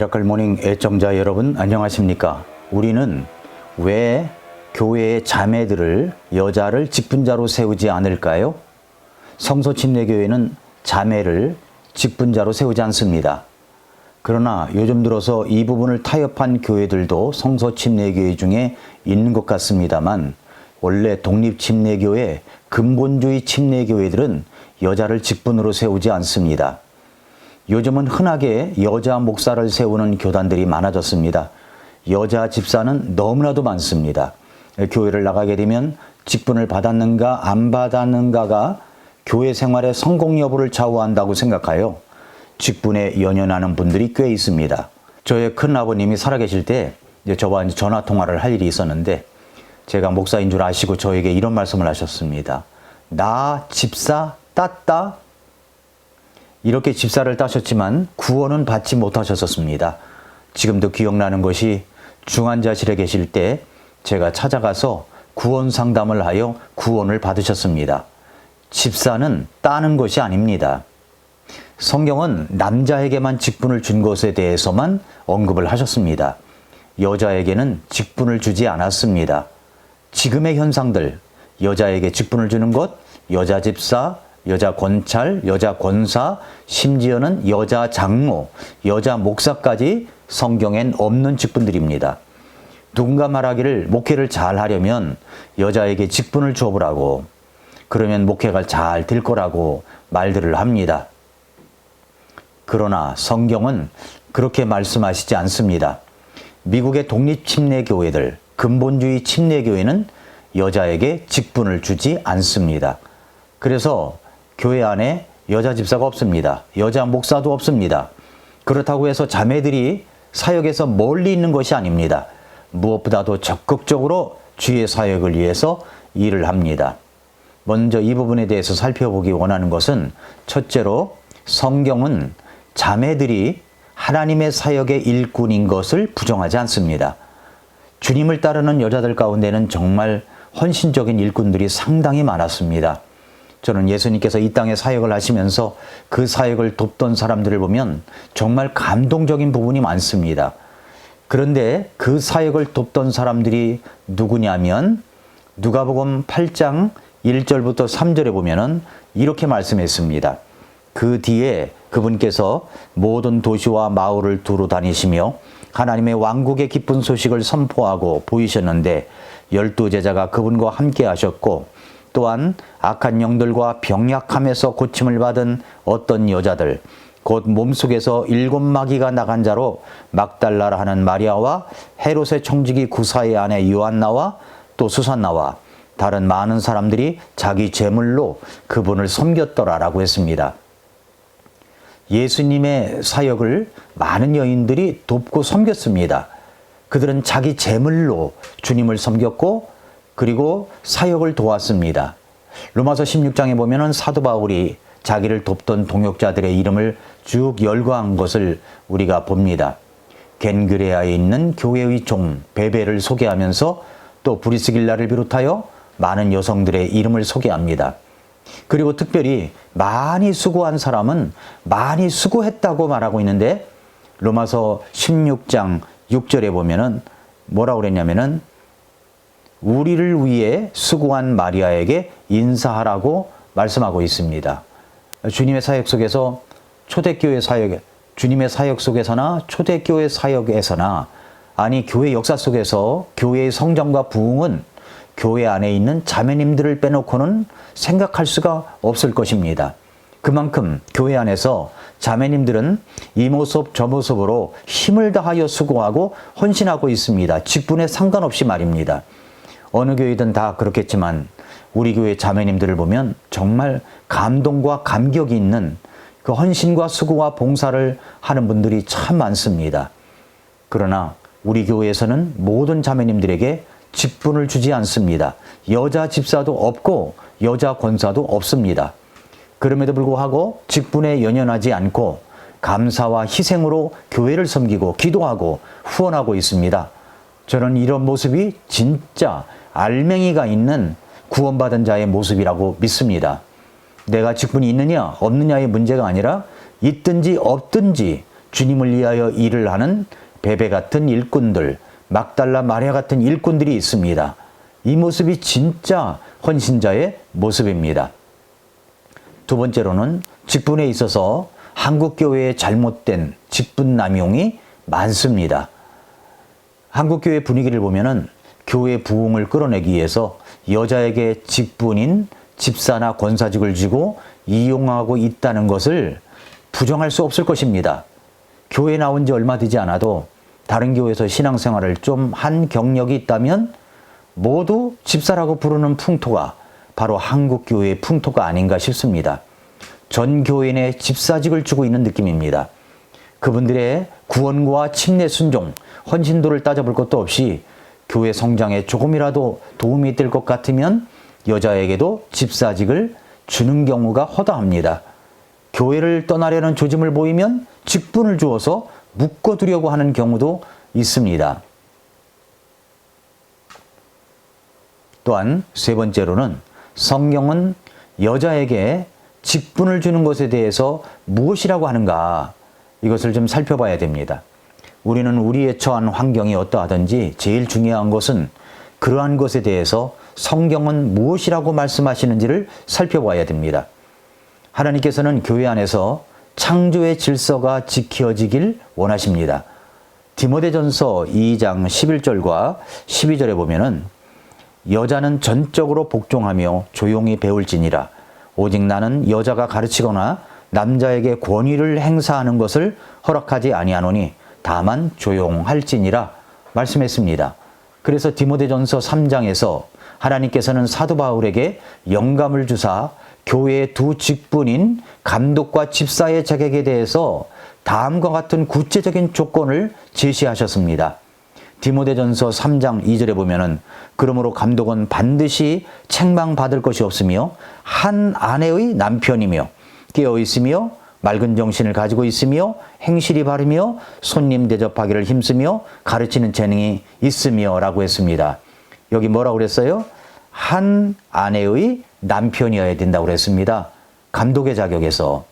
미라클 모닝 애청자 여러분 안녕하십니까? 우리는 왜 교회의 자매들을 여자를 직분자로 세우지 않을까요? 성소침례교회는 자매를 직분자로 세우지 않습니다. 그러나 요즘 들어서 이 부분을 타협한 교회들도 성소침례교회 중에 있는 것 같습니다만 원래 독립침례교회, 근본주의 침례교회들은 여자를 직분으로 세우지 않습니다. 요즘은 흔하게 여자 목사를 세우는 교단들이 많아졌습니다. 여자 집사는 너무나도 많습니다. 교회를 나가게 되면 직분을 받았는가 안 받았는가가 교회 생활의 성공 여부를 좌우한다고 생각하여 직분에 연연하는 분들이 꽤 있습니다. 저의 큰아버님이 살아계실 때 저와 전화 통화를 할 일이 있었는데 제가 목사인 줄 아시고 저에게 이런 말씀을 하셨습니다. 나 집사 땄다? 이렇게 집사를 따셨지만 구원은 받지 못하셨었습니다. 지금도 기억나는 것이 중환자실에 계실 때 제가 찾아가서 구원 상담을 하여 구원을 받으셨습니다. 집사는 따는 것이 아닙니다. 성경은 남자에게만 직분을 준 것에 대해서만 언급을 하셨습니다. 여자에게는 직분을 주지 않았습니다. 지금의 현상들, 여자에게 직분을 주는 것, 여자 집사, 여자 권찰, 여자 권사, 심지어는 여자 장로, 여자 목사까지 성경엔 없는 직분들입니다. 누군가 말하기를 목회를 잘 하려면 여자에게 직분을 줘보라고, 그러면 목회가 잘 될 거라고 말들을 합니다. 그러나 성경은 그렇게 말씀하시지 않습니다. 미국의 독립침례교회들, 근본주의 침례교회는 여자에게 직분을 주지 않습니다. 그래서 교회 안에 여자 집사가 없습니다. 여자 목사도 없습니다. 그렇다고 해서 자매들이 사역에서 멀리 있는 것이 아닙니다. 무엇보다도 적극적으로 주의 사역을 위해서 일을 합니다. 먼저 이 부분에 대해서 살펴보기 원하는 것은 첫째로 성경은 자매들이 하나님의 사역의 일꾼인 것을 부정하지 않습니다. 주님을 따르는 여자들 가운데는 정말 헌신적인 일꾼들이 상당히 많았습니다. 저는 예수님께서 이 땅에 사역을 하시면서 그 사역을 돕던 사람들을 보면 정말 감동적인 부분이 많습니다. 그런데 그 사역을 돕던 사람들이 누구냐면 누가복음 8장 1절부터 3절에 보면은 이렇게 말씀했습니다. 그 뒤에 그분께서 모든 도시와 마을을 두루 다니시며 하나님의 왕국의 기쁜 소식을 선포하고 보이셨는데 12제자가 그분과 함께 하셨고 또한 악한 영들과 병약함에서 고침을 받은 어떤 여자들 곧 몸속에서 7마귀가 나간 자로 막달라라 하는 마리아와 헤롯의 청지기 구사의 아내 요한나와 또 수산나와 다른 많은 사람들이 자기 제물로 그분을 섬겼더라라고 했습니다. 예수님의 사역을 많은 여인들이 돕고 섬겼습니다. 그들은 자기 제물로 주님을 섬겼고 그리고 사역을 도왔습니다. 로마서 16장에 보면은 사도 바울이 자기를 돕던 동역자들의 이름을 쭉 열거한 것을 우리가 봅니다. 겐그레아에 있는 교회의 종 베베를 소개하면서 또 브리스길라를 비롯하여 많은 여성들의 이름을 소개합니다. 그리고 특별히 많이 수고한 사람은 많이 수고했다고 말하고 있는데 로마서 16장 6절에 보면은 뭐라고 그랬냐면은 우리를 위해 수고한 마리아에게 인사하라고 말씀하고 있습니다. 주님의 사역 속에서 초대교회 사역, 주님의 사역 속에서나 초대교회 사역에서나 아니 교회 역사 속에서 교회의 성장과 부흥은 교회 안에 있는 자매님들을 빼놓고는 생각할 수가 없을 것입니다. 그만큼 교회 안에서 자매님들은 이 모습 저 모습으로 힘을 다하여 수고하고 헌신하고 있습니다. 직분에 상관없이 말입니다. 어느 교회든 다 그렇겠지만 우리 교회 자매님들을 보면 정말 감동과 감격이 있는 그 헌신과 수고와 봉사를 하는 분들이 참 많습니다. 그러나 우리 교회에서는 모든 자매님들에게 직분을 주지 않습니다. 여자 집사도 없고 여자 권사도 없습니다. 그럼에도 불구하고 직분에 연연하지 않고 감사와 희생으로 교회를 섬기고 기도하고 후원하고 있습니다. 저는 이런 모습이 진짜 알맹이가 있는 구원받은 자의 모습이라고 믿습니다. 내가 직분이 있느냐 없느냐의 문제가 아니라 있든지 없든지 주님을 위하여 일을 하는 베베 같은 일꾼들, 막달라 마리아 같은 일꾼들이 있습니다. 이 모습이 진짜 헌신자의 모습입니다. 두 번째로는 직분에 있어서 한국교회의 잘못된 직분 남용이 많습니다. 한국교회 분위기를 보면은 교회 부흥을 끌어내기 위해서 여자에게 직분인 집사나 권사직을 쥐고 이용하고 있다는 것을 부정할 수 없을 것입니다. 교회 나온 지 얼마 되지 않아도 다른 교회에서 신앙생활을 좀 한 경력이 있다면 모두 집사라고 부르는 풍토가 바로 한국교회의 풍토가 아닌가 싶습니다. 전 교인의 집사직을 주고 있는 느낌입니다. 그분들의 구원과 침례 순종, 헌신도를 따져볼 것도 없이 교회 성장에 조금이라도 도움이 될 것 같으면 여자에게도 집사직을 주는 경우가 허다합니다. 교회를 떠나려는 조짐을 보이면 직분을 주어서 묶어두려고 하는 경우도 있습니다. 또한 세 번째로는 성경은 여자에게 직분을 주는 것에 대해서 무엇이라고 하는가, 이것을 좀 살펴봐야 됩니다. 우리는 우리의 처한 환경이 어떠하든지 제일 중요한 것은 그러한 것에 대해서 성경은 무엇이라고 말씀하시는지를 살펴봐야 됩니다. 하나님께서는 교회 안에서 창조의 질서가 지켜지길 원하십니다. 디모데전서 2장 11절과 12절에 보면은 여자는 전적으로 복종하며 조용히 배울지니라. 오직 나는 여자가 가르치거나 남자에게 권위를 행사하는 것을 허락하지 아니하노니 다만 조용할지니라 말씀했습니다. 그래서 디모데전서 3장에서 하나님께서는 사도 바울에게 영감을 주사 교회의 두 직분인 감독과 집사의 자격에 대해서 다음과 같은 구체적인 조건을 제시하셨습니다. 디모데전서 3장 2절에 보면은 그러므로 감독은 반드시 책망받을 것이 없으며 한 아내의 남편이며 깨어 있으며 맑은 정신을 가지고 있으며 행실이 바르며 손님 대접하기를 힘쓰며 가르치는 재능이 있으며 라고 했습니다. 여기 뭐라고 그랬어요? 한 아내의 남편이어야 된다고 그랬습니다. 감독의 자격에서.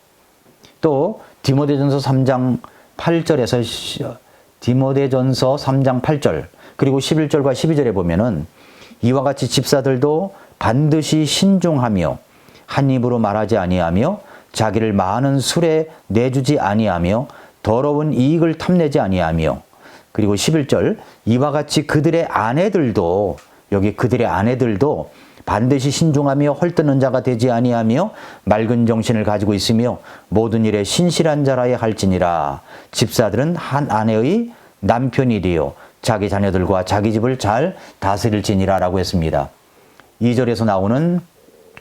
또 디모데전서 3장 8절에서 디모데전서 3장 8절 그리고 11절과 12절에 보면은 이와 같이 집사들도 반드시 신중하며 한 입으로 말하지 아니하며 자기를 많은 술에 내주지 아니하며 더러운 이익을 탐내지 아니하며, 그리고 11절 이와 같이 그들의 아내들도, 여기 그들의 아내들도 반드시 신중하며 헐뜯는 자가 되지 아니하며 맑은 정신을 가지고 있으며 모든 일에 신실한 자라야 할지니라. 집사들은 한 아내의 남편이리요 자기 자녀들과 자기 집을 잘 다스릴지니라 라고 했습니다. 2절에서 나오는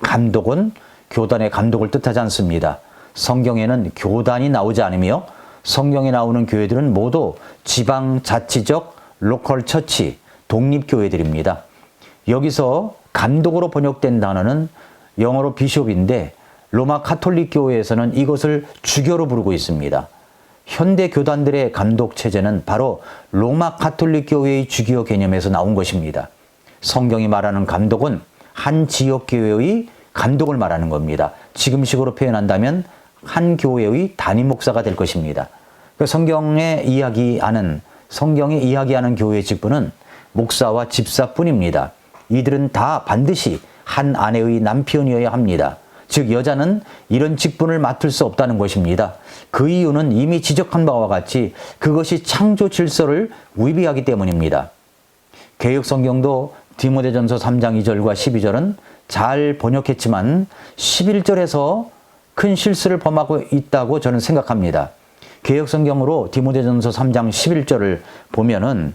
감독은 교단의 감독을 뜻하지 않습니다. 성경에는 교단이 나오지 않으며 성경에 나오는 교회들은 모두 지방자치적 로컬 처치, 독립교회들입니다. 여기서 감독으로 번역된 단어는 영어로 비숍인데 로마 카톨릭 교회에서는 이것을 주교로 부르고 있습니다. 현대 교단들의 감독 체제는 바로 로마 카톨릭 교회의 주교 개념에서 나온 것입니다. 성경이 말하는 감독은 한 지역 교회의 감독을 말하는 겁니다. 지금식으로 표현한다면 한 교회의 담임 목사가 될 것입니다. 성경이 이야기하는 교회의 직분은 목사와 집사뿐입니다. 이들은 다 반드시 한 아내의 남편이어야 합니다. 즉 여자는 이런 직분을 맡을 수 없다는 것입니다. 그 이유는 이미 지적한 바와 같이 그것이 창조 질서를 위배하기 때문입니다. 개역 성경도 디모데전서 3장 2절과 12절은 잘 번역했지만 11절에서 큰 실수를 범하고 있다고 저는 생각합니다. 개역 성경으로 디모데전서 3장 11절을 보면은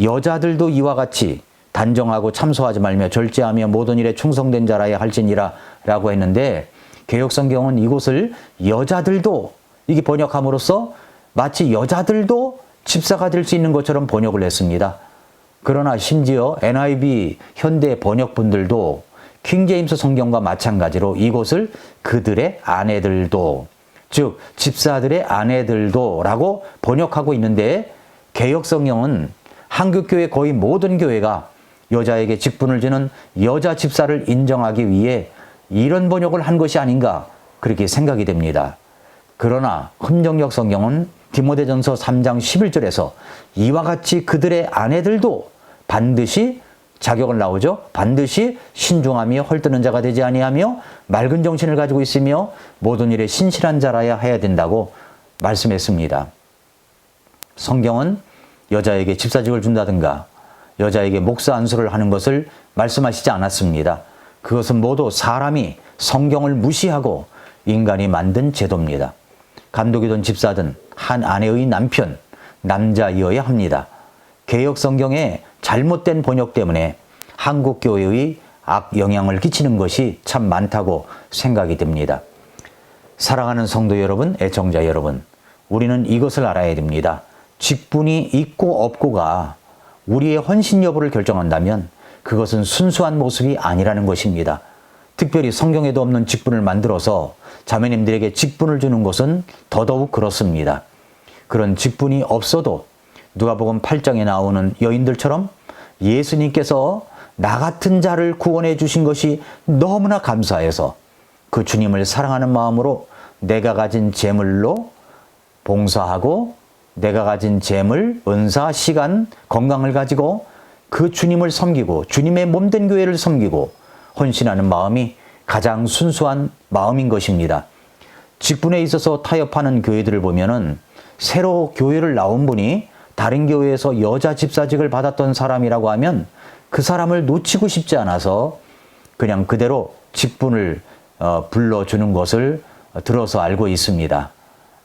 여자들도 이와 같이 단정하고 참소하지 말며 절제하며 모든 일에 충성된 자라야 할지니라 라고 했는데 개역 성경은 이곳을 여자들도 이게 번역함으로써 마치 여자들도 집사가 될 수 있는 것처럼 번역을 했습니다. 그러나 심지어 NIV 현대 번역분들도 킹제임스 성경과 마찬가지로 이곳을 그들의 아내들도, 즉 집사들의 아내들도 라고 번역하고 있는데 개역 성경은 한국교회 거의 모든 교회가 여자에게 직분을 주는 여자 집사를 인정하기 위해 이런 번역을 한 것이 아닌가 그렇게 생각이 됩니다. 그러나 흥정역 성경은 디모데전서 3장 11절에서 이와 같이 그들의 아내들도 반드시 자격을 나오죠. 반드시 신중하며 헐뜯는 자가 되지 아니하며 맑은 정신을 가지고 있으며 모든 일에 신실한 자라야 해야 된다고 말씀했습니다. 성경은 여자에게 집사직을 준다든가 여자에게 목사 안수를 하는 것을 말씀하시지 않았습니다. 그것은 모두 사람이 성경을 무시하고 인간이 만든 제도입니다. 감독이든 집사든 한 아내의 남편, 남자이어야 합니다. 개역 성경의 잘못된 번역 때문에 한국 교회의 악 영향을 끼치는 것이 참 많다고 생각이 됩니다. 사랑하는 성도 여러분, 애청자 여러분, 우리는 이것을 알아야 됩니다. 직분이 있고 없고가 우리의 헌신 여부를 결정한다면 그것은 순수한 모습이 아니라는 것입니다. 특별히 성경에도 없는 직분을 만들어서 자매님들에게 직분을 주는 것은 더더욱 그렇습니다. 그런 직분이 없어도 누가복음 8장에 나오는 여인들처럼 예수님께서 나 같은 자를 구원해 주신 것이 너무나 감사해서 그 주님을 사랑하는 마음으로 내가 가진 재물로 봉사하고 내가 가진 재물, 은사, 시간, 건강을 가지고 그 주님을 섬기고 주님의 몸된 교회를 섬기고 헌신하는 마음이 가장 순수한 마음인 것입니다. 직분에 있어서 타협하는 교회들을 보면은 새로 교회를 나온 분이 다른 교회에서 여자 집사직을 받았던 사람이라고 하면 그 사람을 놓치고 싶지 않아서 그냥 그대로 직분을 불러주는 것을 들어서 알고 있습니다.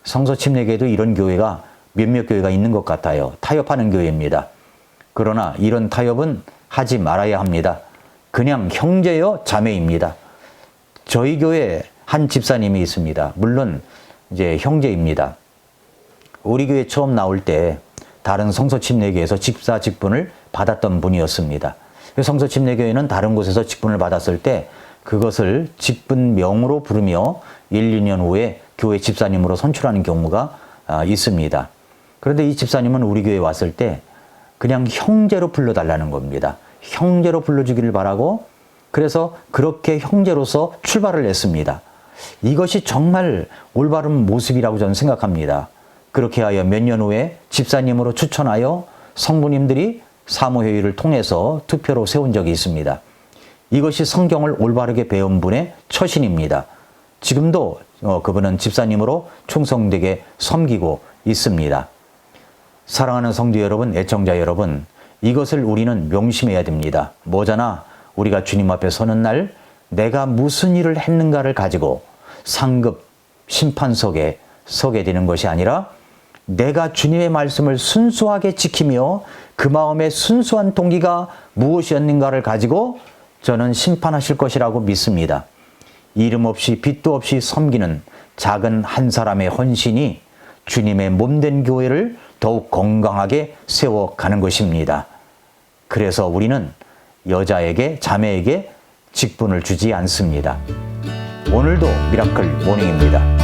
성서침례교회도 이런 교회가 몇몇 교회가 있는 것 같아요. 타협하는 교회입니다. 그러나 이런 타협은 하지 말아야 합니다. 그냥 형제여 자매입니다. 저희 교회에 한 집사님이 있습니다. 물론 이제 형제입니다. 우리 교회 처음 나올 때 다른 성서침례교회에서 집사 직분을 받았던 분이었습니다. 성서침례교회는 다른 곳에서 직분을 받았을 때 그것을 직분명으로 부르며 1, 2년 후에 교회 집사님으로 선출하는 경우가 있습니다. 그런데 이 집사님은 우리 교회에 왔을 때 그냥 형제로 불러달라는 겁니다. 형제로 불러주기를 바라고 그래서 그렇게 형제로서 출발을 했습니다. 이것이 정말 올바른 모습이라고 저는 생각합니다. 그렇게 하여 몇 년 후에 집사님으로 추천하여 성부님들이 사무회의를 통해서 투표로 세운 적이 있습니다. 이것이 성경을 올바르게 배운 분의 처신입니다. 지금도 그분은 집사님으로 충성되게 섬기고 있습니다. 사랑하는 성도 여러분, 애청자 여러분, 이것을 우리는 명심해야 됩니다. 뭐잖아 우리가 주님 앞에 서는 날 내가 무슨 일을 했는가를 가지고 상급 심판석에 서게 되는 것이 아니라 내가 주님의 말씀을 순수하게 지키며 그 마음의 순수한 동기가 무엇이었는가를 가지고 저는 심판하실 것이라고 믿습니다. 이름 없이 빚도 없이 섬기는 작은 한 사람의 헌신이 주님의 몸된 교회를 더욱 건강하게 세워가는 것입니다. 그래서 우리는 여자에게, 자매에게 직분을 주지 않습니다. 오늘도 미라클 모닝입니다.